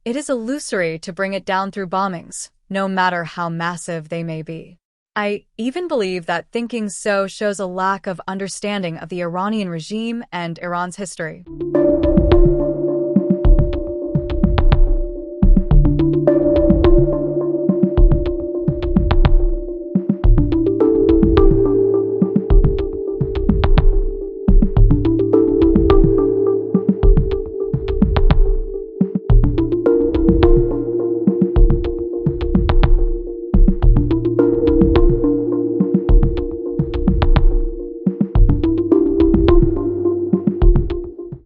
It is illusory to bring it down through bombings, no matter how massive they may be. I even believe that thinking so shows a lack of understanding of the Iranian regime and Iran's history.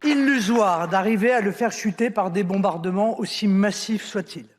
Illusoire d'arriver à le faire chuter par des bombardements aussi massifs soient-ils.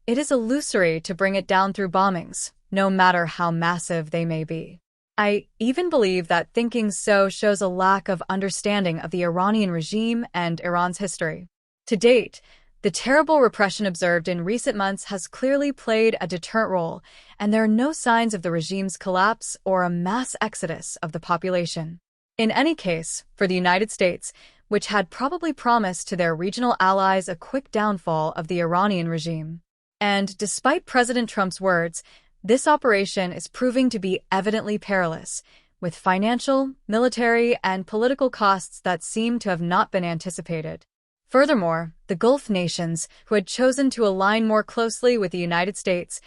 It is illusory to bring it down through bombings, no matter how massive they may be. I even believe that thinking so shows a lack of understanding of the Iranian regime and Iran's history. To date, the terrible repression observed in recent months has clearly played a deterrent role, and there are no signs of the regime's collapse or a mass exodus of the population. In any case, for the United States, which had probably promised to their regional allies a quick downfall of the Iranian regime. And despite President Trump's words, this operation is proving to be evidently perilous, with financial, military, and political costs that seem to have not been anticipated. Furthermore, the Gulf nations, who had chosen to align more closely with the United States,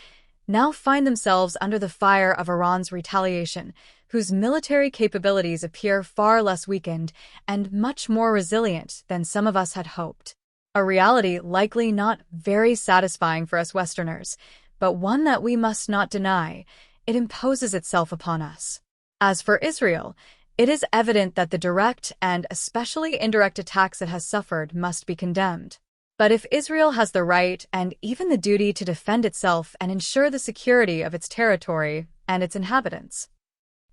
now find themselves under the fire of Iran's retaliation, whose military capabilities appear far less weakened and much more resilient than some of us had hoped. A reality likely not very satisfying for us Westerners, but one that we must not deny. It imposes itself upon us. As for Israel, it is evident that the direct and especially indirect attacks it has suffered must be condemned. But if Israel has the right and even the duty to defend itself and ensure the security of its territory and its inhabitants,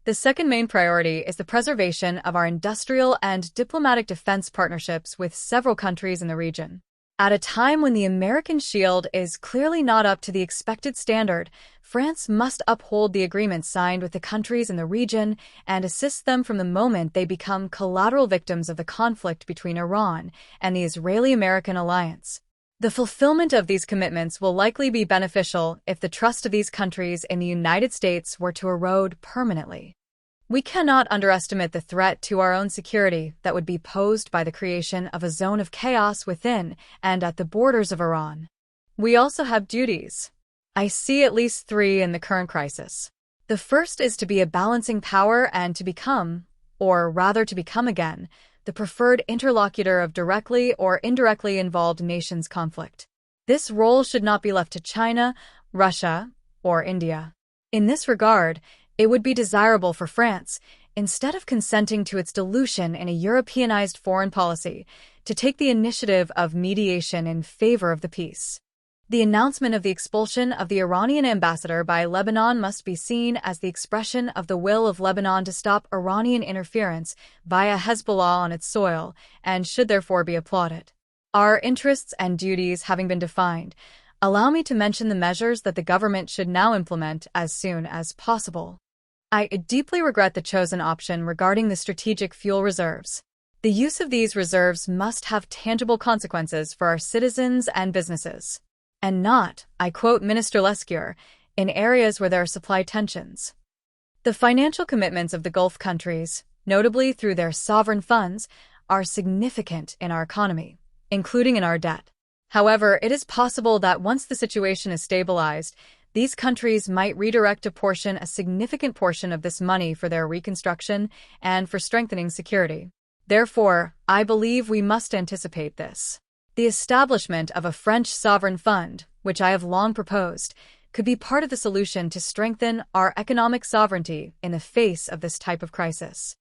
the second main priority is the preservation of our industrial and diplomatic defense partnerships with several countries in the region. At a time when the American shield is clearly not up to the expected standard, France must uphold the agreements signed with the countries in the region and assist them from the moment they become collateral victims of the conflict between Iran and the Israeli-American alliance. The fulfillment of these commitments will likely be beneficial if the trust of these countries in the United States were to erode permanently. We cannot underestimate the threat to our own security that would be posed by the creation of a zone of chaos within and at the borders of Iran. We also have duties. I see at least three in the current crisis. The first is to be a balancing power and to become, or rather to become again, the preferred interlocutor of directly or indirectly involved nations' conflict. This role should not be left to China, Russia, or India. In this regard, it would be desirable for France, instead of consenting to its dilution in a Europeanized foreign policy, to take the initiative of mediation in favor of the peace. The announcement of the expulsion of the Iranian ambassador by Lebanon must be seen as the expression of the will of Lebanon to stop Iranian interference via Hezbollah on its soil, and should therefore be applauded. Our interests and duties having been defined, allow me to mention the measures that the government should now implement as soon as possible. I deeply regret the chosen option regarding the strategic fuel reserves. The use of these reserves must have tangible consequences for our citizens and businesses, and not, I quote Minister Lescure, in areas where there are supply tensions. The financial commitments of the Gulf countries, notably through their sovereign funds, are significant in our economy, including in our debt. However, it is possible that once the situation is stabilized, these countries might redirect a significant portion of this money for their reconstruction and for strengthening security. Therefore, I believe we must anticipate this. The establishment of a French sovereign fund, which I have long proposed, could be part of the solution to strengthen our economic sovereignty in the face of this type of crisis.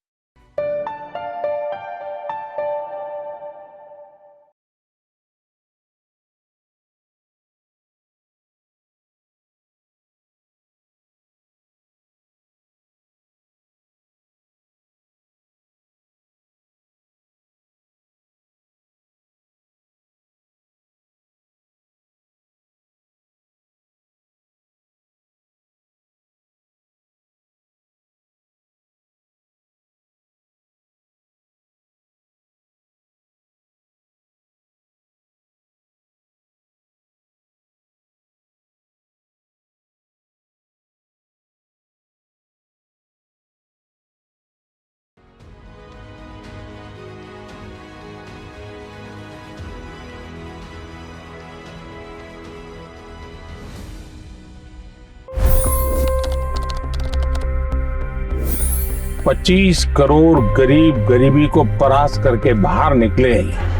25 crore गरीब गरीबी को परास्त करके बाहर निकले।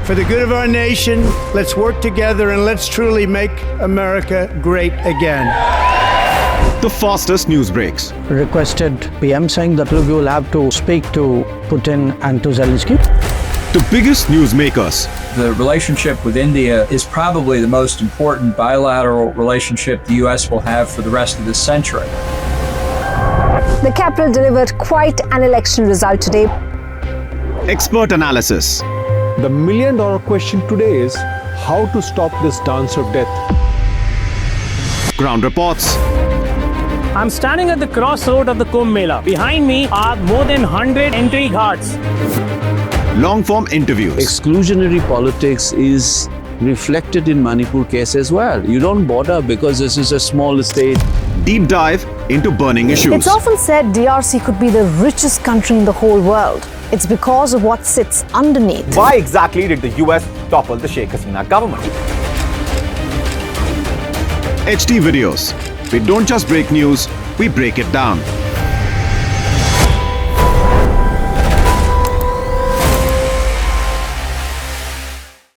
For the good of our nation, let's work together and let's truly make America great again. The fastest news breaks. Requested PM saying that look, you will have to speak to Putin and to Zelensky. The biggest newsmakers. The relationship with India is probably the most important bilateral relationship the US will have for the rest of this century. The capital delivered quite an election result today. Expert analysis. The million-dollar question today is how to stop this dance of death. Ground reports. I'm standing at the crossroad of the Kumbh Mela. Behind me are more than 100 entry ghats. Long-form interviews. Exclusionary politics is reflected in Manipur case as well. You don't bother because this is a small state. Deep dive into burning issues. It's often said DRC could be the richest country in the whole world. It's because of what sits underneath. Why exactly did the US topple the Sheikh Hasina government? HT videos. We don't just break news, we break it down.